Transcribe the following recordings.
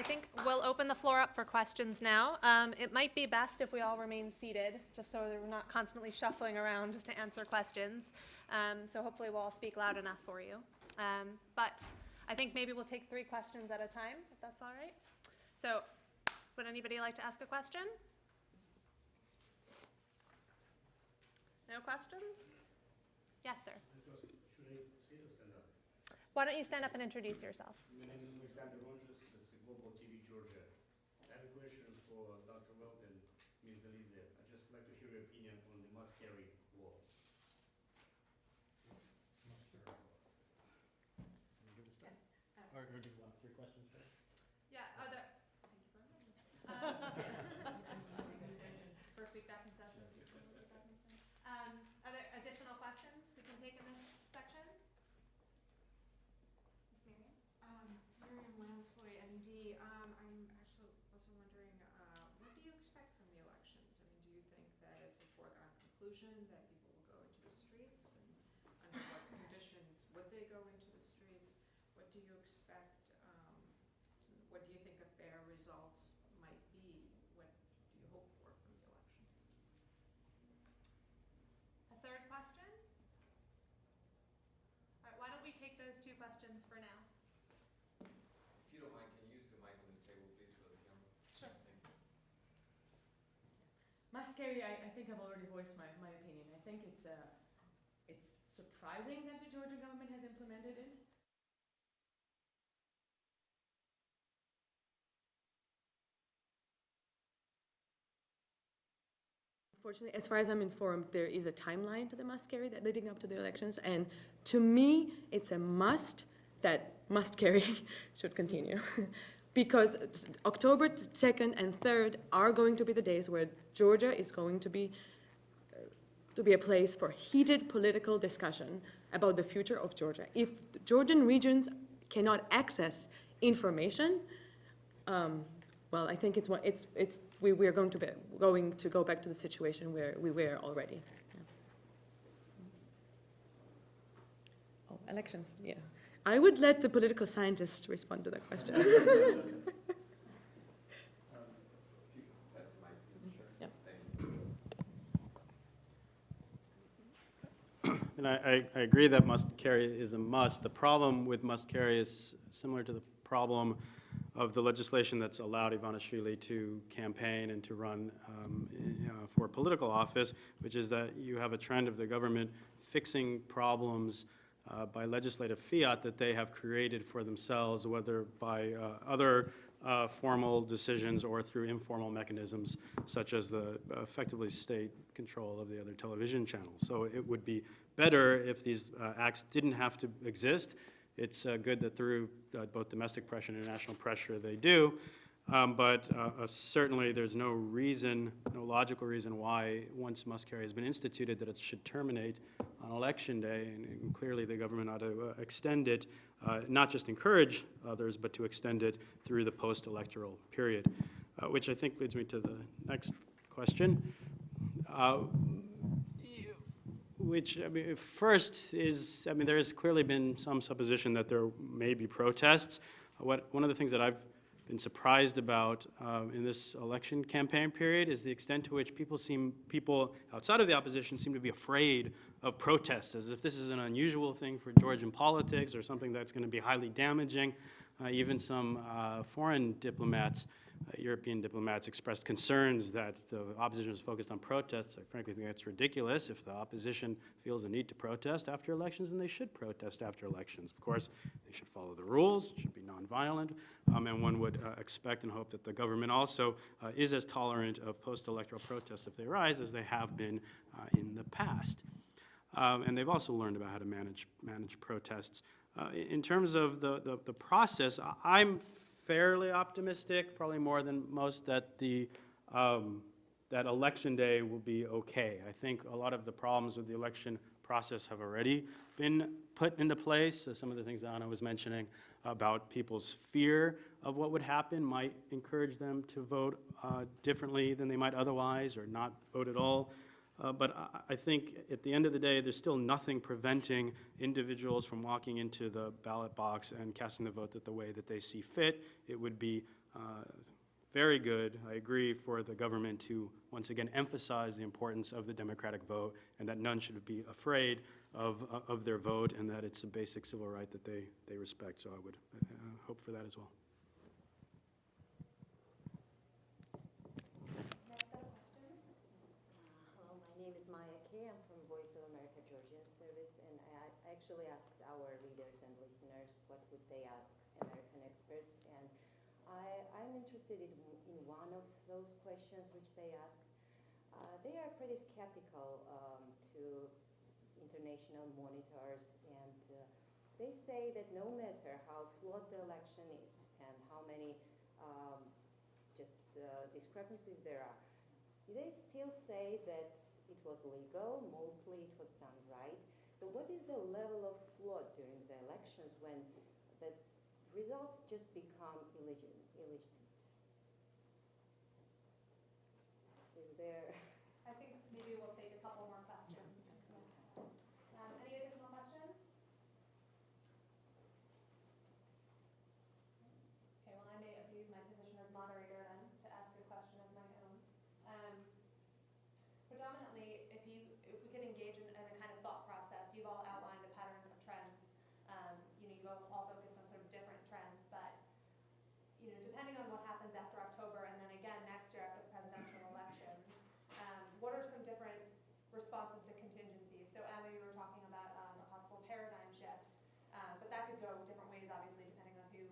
I think we'll open the floor up for questions now. It might be best if we all remain seated, just so that we're not constantly shuffling around to answer questions. So hopefully we'll all speak loud enough for you. But I think maybe we'll take 3 questions at a time, if that's all right. So would anybody like to ask a question? No questions? Yes, sir. Should I sit or stand up? Why don't you stand up and introduce yourself? My name is Alexander Lonchus, it's Global TV Georgia. I have a question for Dr. Welt and Ms. Delize. I'd just like to hear your opinion on the must-carry law. Must-carry law. Can you give a start? Yes. Or do you want 3 questions first? Yeah, first week back in session. Are there additional questions we can take in this section? Ms. Miriam? Miriam Lansfoy, NED. I'm actually also wondering, what do you expect from the elections? I mean, do you think that it's a foregone conclusion that people will go into the streets? And under what conditions would they go into the streets? What do you expect? What do you think a fair result might be? What do you hope for from the elections? A third question? All right, why don't we take those 2 questions for now? If you don't mind, can you use the mic on the table, please, for the camera? Sure. Thank you. Must-carry, I think I've already voiced my opinion. I think it's surprising that the Georgia government has implemented it. Unfortunately, as far as I'm informed, there is a timeline to the must-carry that leading up to the elections, and to me, it's a must that must-carry should continue. Because October 2nd and 3rd are going to be the days where Georgia is going to be a place for heated political discussion about the future of Georgia. If the Georgian regions cannot access information, well, I think we are going to go back to the situation where we were already. Yeah. Oh, elections, yeah. I would let the political scientists respond to that question. If you pass the mic, please. Sure. Yeah. Thank you. And I agree that must-carry is a must. The problem with must-carry is similar to the problem of the legislation that's allowed Ivanishvili to campaign and to run for political office, which is that you have a trend of the government fixing problems by legislative fiat that they have created for themselves, whether by other formal decisions or through informal mechanisms, such as the effectively state control of the other television channels. So it would be better if these acts didn't have to exist. It's good that through both domestic pressure and international pressure they do, but certainly there's no logical reason why, once must-carry has been instituted, that it should terminate on election day, and clearly the government ought to extend it, not just encourage others, but to extend it through the post-electoral period, which I think leads me to the next question. Which, I mean, first is, I mean, there has clearly been some supposition that there may be protests. One of the things that I've been surprised about in this election campaign period is the extent to which people outside of the opposition seem to be afraid of protests, as if this is an unusual thing for Georgian politics or something that's going to be highly damaging. Even some foreign diplomats, European diplomats, expressed concerns that the opposition was focused on protests. I frankly think that's ridiculous. If the opposition feels the need to protest after elections, then they should protest after elections. Of course, they should follow the rules, should be nonviolent, and one would expect and hope that the government also is as tolerant of post-electoral protests if they arise as they have been in the past. And they've also learned about how to manage protests. In terms of the process, I'm fairly optimistic, probably more than most, that that election day will be okay. I think a lot of the problems with the election process have already been put into place. Some of the things Anna was mentioning about people's fear of what would happen might encourage them to vote differently than they might otherwise, or not vote at all. But I think at the end of the day, there's still nothing preventing individuals from walking into the ballot box and casting the vote the way that they see fit. It would be very good. I agree for the government to once again emphasize the importance of the democratic vote and that none should be afraid of their vote and that it's a basic civil right that they respect. So I would hope for that as well. Hello, my name is Maya Kay. I'm from Voice of America Georgian Service, and I actually asked our readers and listeners what would they ask American experts, and I'm interested in one of those questions which they ask. They are pretty skeptical to international monitors, and they say that no matter how flawed the election is and how many discrepancies there are, they still say that it was legal, mostly it was done right. So what is the level of fraud during the elections when the results just become illegitimate? Is there... I think maybe we'll take a couple more questions. Any additional questions? Okay, well, I may abuse my position as moderator then to ask a question of my own. Predominantly, if we could engage in a kind of thought process, you've all outlined a pattern of trends. You've all focused on sort of different trends, but depending on what happens after October and then again next year after the presidential elections, what are some different responses to contingencies? So Emma, you were talking about a possible paradigm shift, but that could go different ways, obviously, depending on who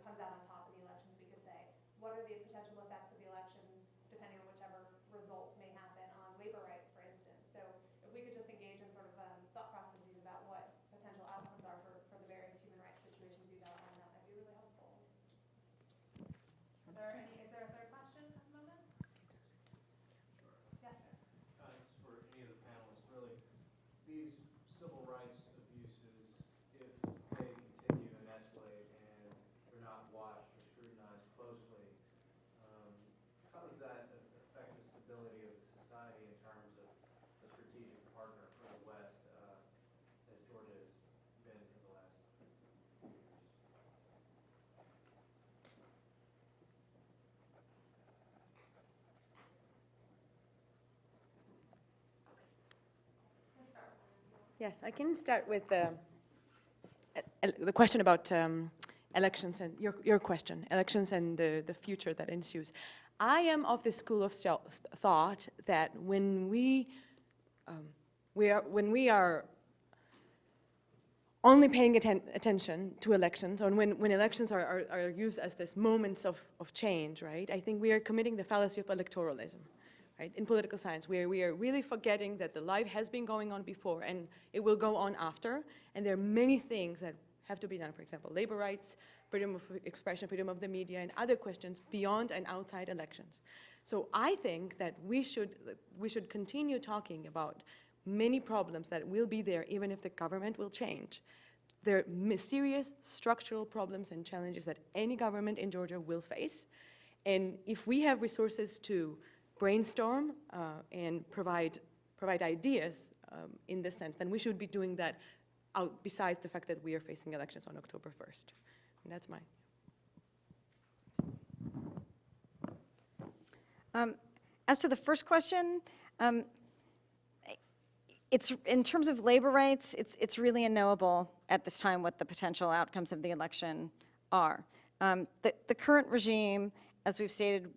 comes out on top of the elections. We could say, what are the potential effects of the elections, depending on whichever result may happen on labor rights, for instance. So if we could just engage in sort of thought processes about what potential outcomes are for the various human rights situations you've outlined, that might be really helpful. Is there a third question at the moment? Yes, sir. It's for any of the panelists, really. These civil rights abuses, if they continue and escalate and they're not watched or scrutinized closely, how does that affect the stability of the society in terms of a strategic partner for the West, as Georgia has been for the last few years? Yes, I can start with the question about elections and your question, elections and the future that ensues. I am of the school of thought that when we are only paying attention to elections, or when elections are used as this moments of change, right? I think we are committing the fallacy of electoralism. Right? In political science, where we are really forgetting that the life has been going on before and it will go on after, and there are many things that have to be done, for example, labor rights, freedom of expression, freedom of the media, and other questions beyond and outside elections. So I think that we should continue talking about many problems that will be there even if the government will change. There are serious structural problems and challenges that any government in Georgia will face, and if we have resources to brainstorm and provide ideas in this sense, then we should be doing that besides the fact that we are facing elections on October 1st. And that's mine. As to the first question, it's in terms of labor rights, it's really unknowable at this time what the potential outcomes of the election are. The current regime, as we've stated,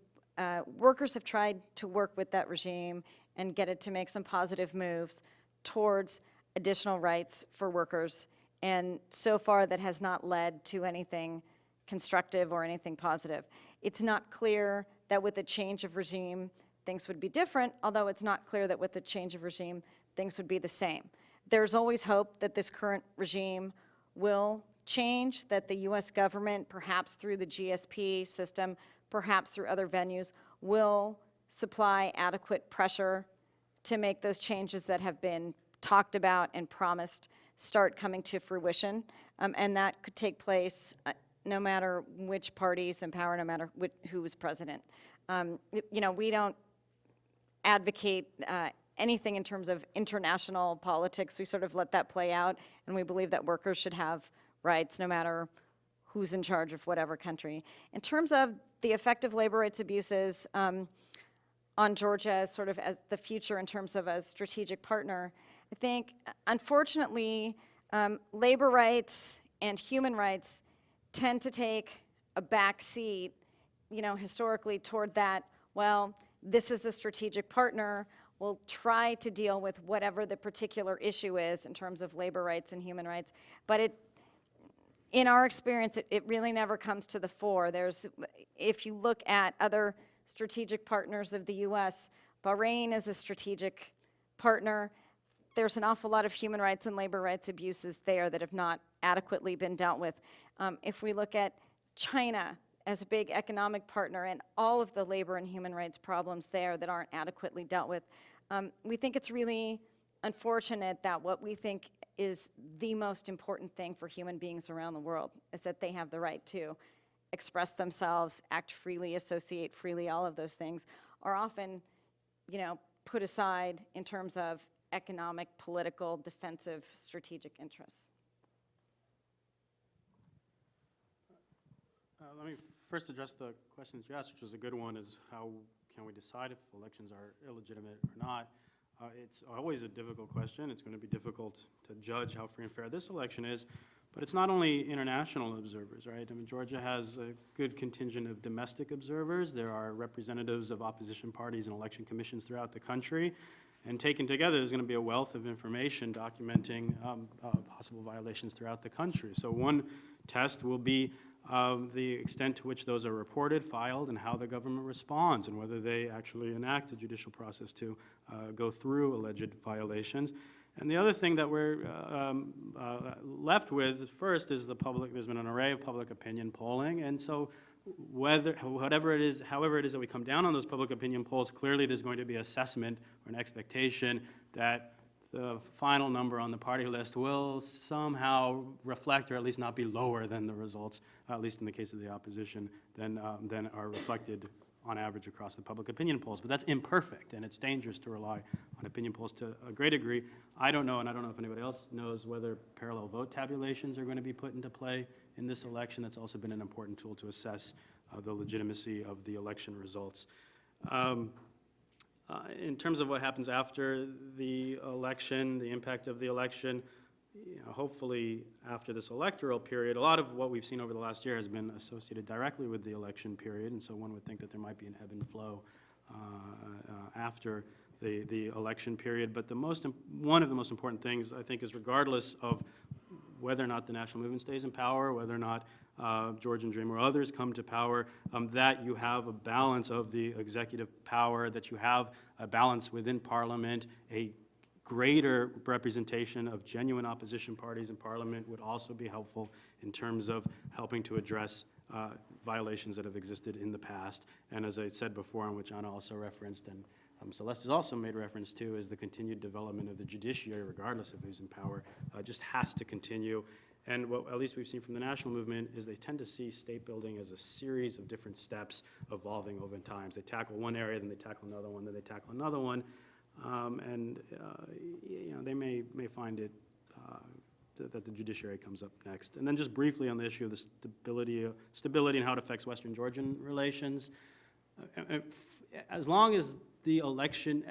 workers have tried to work with that regime and get it to make some positive moves towards additional rights for workers. And so far, that has not led to anything constructive or anything positive. It's not clear that with a change of regime, things would be different, although it's not clear that with the change of regime, things would be the same. There's always hope that this current regime will change, that the U.S. government, perhaps through the GSP system, perhaps through other venues, will supply adequate pressure to make those changes that have been talked about and promised start coming to fruition. And that could take place no matter which party's in power, no matter who is president. We don't advocate anything in terms of international politics. We sort of let that play out, and we believe that workers should have rights no matter who's in charge of whatever country. In terms of the effective labor rights abuses on Georgia sort of as the future in terms of a strategic partner, I think, unfortunately, labor rights and human rights tend to take a back seat, historically toward that, well, this is a strategic partner, we'll try to deal with whatever the particular issue is in terms of labor rights and human rights, but in our experience, it really never comes to the fore. If you look at other strategic partners of the U.S., Bahrain is a strategic partner. There's an awful lot of human rights and labor rights abuses there that have not adequately been dealt with. If we look at China as a big economic partner and all of the labor and human rights problems there that aren't adequately dealt with, we think it's really unfortunate that what we think is the most important thing for human beings around the world is that they have the right to express themselves, act freely, associate freely, all of those things are often, put aside in terms of economic, political, defensive, strategic interests. Let me first address the question that you asked, which was a good one, is how can we decide if elections are illegitimate or not? It's always a difficult question. It's going to be difficult to judge how free and fair this election is, but it's not only international observers, right? I mean, Georgia has a good contingent of domestic observers. There are representatives of opposition parties and election commissions throughout the country, and taken together, there's going to be a wealth of information documenting possible violations throughout the country. So one test will be the extent to which those are reported, filed, and how the government responds, and whether they actually enact a judicial process to go through alleged violations. And the other thing that we're left with first is the public. There's been an array of public opinion polling, and so however it is that we come down on those public opinion polls, clearly there's going to be assessment or an expectation that the final number on the party list will somehow reflect, or at least not be lower than the results, at least in the case of the opposition, than are reflected on average across the public opinion polls. But that's imperfect, and it's dangerous to rely on opinion polls to a great degree. I don't know, and I don't know if anybody else knows, whether parallel vote tabulations are going to be put into play in this election. That's also been an important tool to assess the legitimacy of the election results. In terms of what happens after the election, the impact of the election, hopefully after this electoral period, a lot of what we've seen over the last year has been associated directly with the election period, and so one would think that there might be an ebb and flow after the election period. But one of the most important things, I think, is regardless of whether or not the national movement stays in power, whether or not Georgian Dream or others come to power, that you have a balance of the executive power, that you have a balance within Parliament. A greater representation of genuine opposition parties in Parliament would also be helpful in terms of helping to address violations that have existed in the past. And as I said before, and which Anna also referenced, and Celeste has also made reference to, is the continued development of the judiciary, regardless of who's in power, just has to continue. And what at least we've seen from the national movement is they tend to see state building as a series of different steps evolving over time. They tackle one area, then they tackle another one, then they tackle another one. They may find it that the judiciary comes up next. And then just briefly on the issue of the stability and how it affects Western Georgian relations. As long as the election,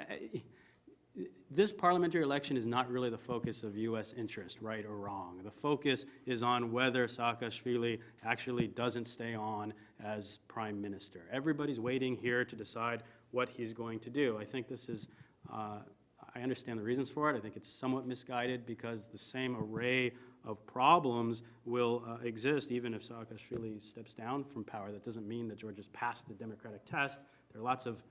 this parliamentary election is not really the focus of U.S. interest, right or wrong. The focus is on whether Saakashvili actually doesn't stay on as prime minister. Everybody's waiting here to decide what he's going to do. I think this is, I understand the reasons for it. I think it's somewhat misguided because the same array of problems will exist even if Saakashvili steps down from power. That doesn't mean that Georgia's passed the democratic test. There are lots of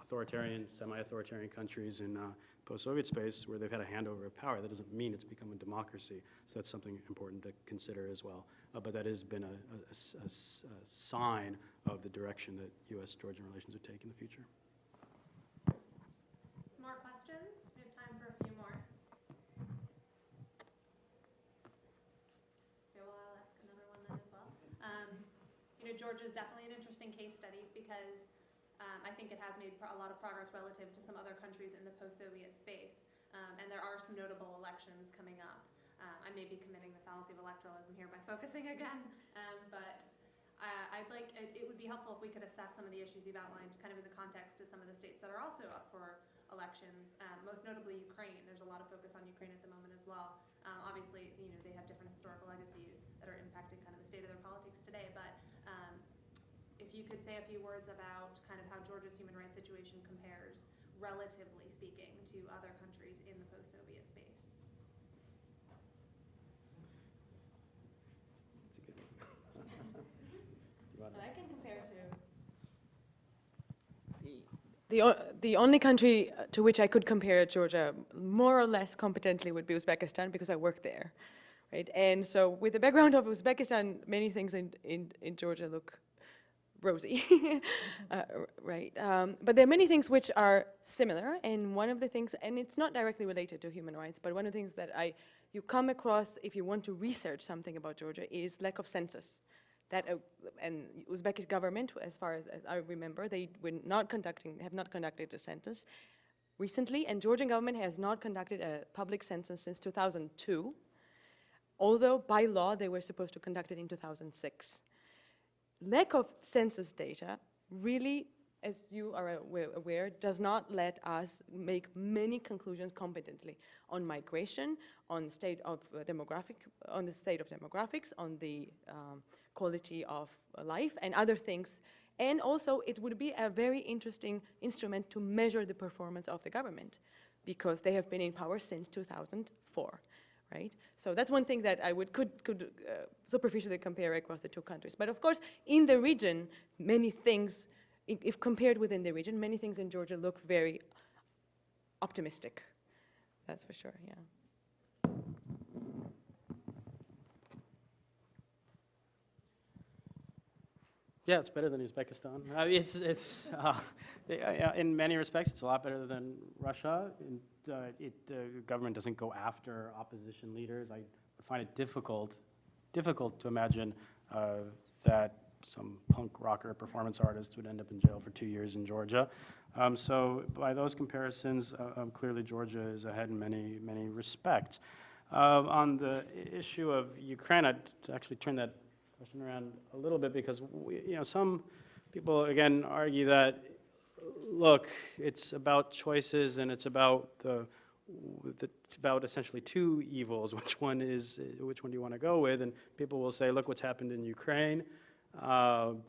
authoritarian, semi-authoritarian countries in post-Soviet space where they've had a handover of power. That doesn't mean it's become a democracy. So that's something important to consider as well. But that has been a sign of the direction that U.S.-Georgian relations would take in the future. More questions? We have time for a few more. Okay, well, I'll ask another one then as well. Georgia is definitely an interesting case study because I think it has made a lot of progress relative to some other countries in the post-Soviet space. And there are some notable elections coming up. I may be committing the fallacy of electoralism here by focusing again, but it would be helpful if we could assess some of the issues you've outlined kind of in the context of some of the states that are also up for elections, most notably Ukraine. There's a lot of focus on Ukraine at the moment as well. Obviously, they have different historical legacies that are impacting kind of the state of their politics today, but if you could say a few words about kind of how Georgia's human rights situation compares, relatively speaking, to other countries in the post-Soviet space. I can compare to the only country to which I could compare Georgia more or less competently would be Uzbekistan, because I worked there, right? And so with the background of Uzbekistan, many things in Georgia look rosy, right? But there are many things which are similar, and one of the things, and it's not directly related to human rights, but one of the things that you come across if you want to research something about Georgia is lack of census. That and Uzbek government, as far as I remember, they have not conducted a census recently, and Georgian government has not conducted a public census since 2002, although by law they were supposed to conduct it in 2006. Lack of census data really, as you are aware, does not let us make many conclusions competently on migration, on the state of demographics, on the quality of life and other things. And also, it would be a very interesting instrument to measure the performance of the government, because they have been in power since 2004. Right? So that's one thing that I could superficially compare across the two countries. But of course, in the region, many things, if compared within the region, many things in Georgia look very optimistic. That's for sure, yeah. Yeah, it's better than Uzbekistan. In many respects, it's a lot better than Russia. The government doesn't go after opposition leaders. I find it difficult to imagine that some punk rocker performance artist would end up in jail for 2 years in Georgia. So by those comparisons, clearly Georgia is ahead in many respects. On the issue of Ukraine, I'd actually turn that question around a little bit, because some people again argue that, look, it's about choices and it's about about essentially two evils. Which one do you want to go with? And people will say, look, what's happened in Ukraine.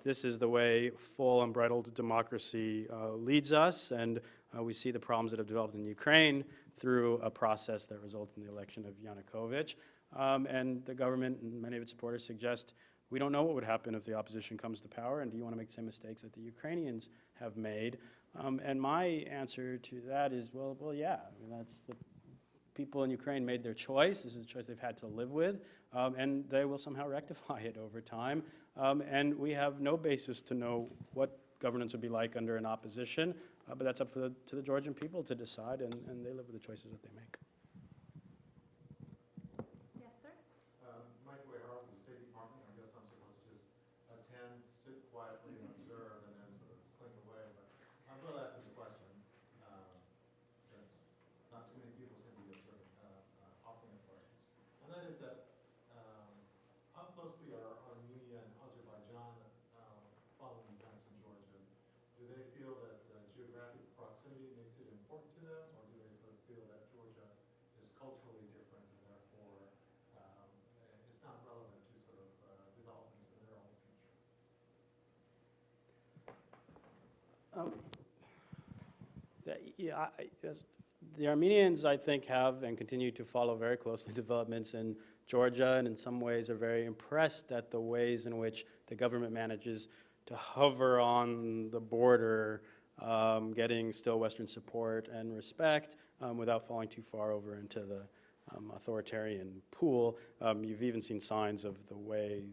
This is the way full unbridled democracy leads us, and we see the problems that have developed in Ukraine through a process that resulted in the election of Yanukovych. And the government and many of its supporters suggest, we don't know what would happen if the opposition comes to power, and do you want to make the same mistakes that the Ukrainians have made? And my answer to that is, well, yeah. I mean, that's the people in Ukraine made their choice. This is a choice they've had to live with, and they will somehow rectify it over time. And we have no basis to know what governance would be like under an opposition, but that's up to the Georgian people to decide, and they live with the choices that they make. Yes, sir? Mike Wayhart from the State Department. I guess I'm supposed to just attend, sit quietly and observe, and then sort of slink away. But I will ask this question, since not too many people seem to be observing, offering the questions. And that is that, how closely are Armenia and Azerbaijan following events in Georgia? Do they feel that geographic proximity makes it important to them, or do they sort of feel that Georgia is culturally different and therefore it's not relevant to sort of developments in their own future? The Armenians, I think, have and continue to follow very closely developments in Georgia, and in some ways are very impressed at the ways in which the government manages to hover on the border, getting still Western support and respect without falling too far over into the authoritarian pool. You've even seen signs of the way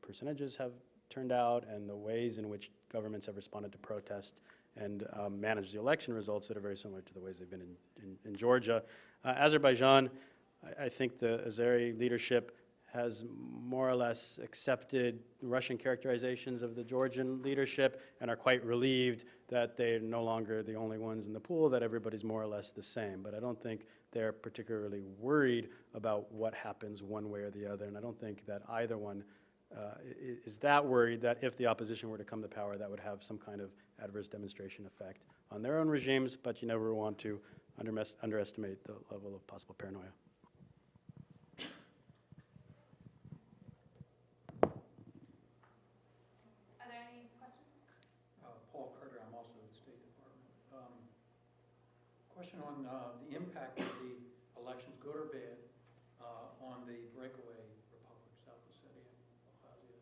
percentages have turned out and the ways in which governments have responded to protest and managed the election results that are very similar to the ways they've been in Georgia. Azerbaijan, I think the Azeri leadership has more or less accepted Russian characterizations of the Georgian leadership and are quite relieved that they're no longer the only ones in the pool, that everybody's more or less the same. But I don't think they're particularly worried about what happens one way or the other, and I don't think that either one is that worried that if the opposition were to come to power, that would have some kind of adverse demonstration effect on their own regimes, but you never want to underestimate the level of possible paranoia. Are there any questions? Paul Carter, I'm also at the State Department. Question on the impact of the elections, good or bad, on the breakaway republic, South Ossetia and Abkhazia.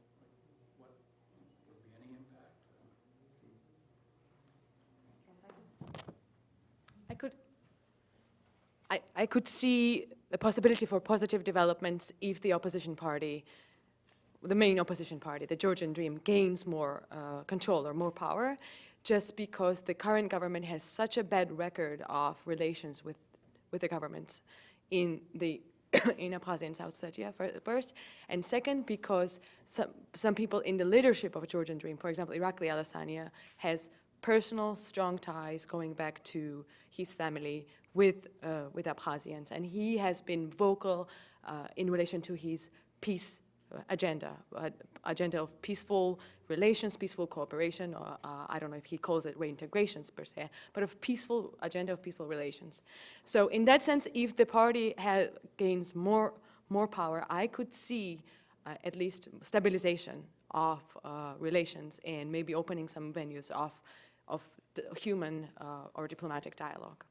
What, will there be any impact? I could see the possibility for positive developments if the opposition party, the main opposition party, the Georgian Dream, gains more control or more power, just because the current government has such a bad record of relations with the governments in the in Abkhazia and South Ossetia first, and second because some people in the leadership of Georgian Dream, for example, Irakli Alasania, has personal strong ties going back to his family with Abkhazians, and he has been vocal in relation to his peace agenda of peaceful relations, peaceful cooperation, or I don't know if he calls it reintegrations per se, but of peaceful agenda of peaceful relations. So in that sense, if the party gains more power, I could see at least stabilization of relations and maybe opening some venues of human or diplomatic dialogue.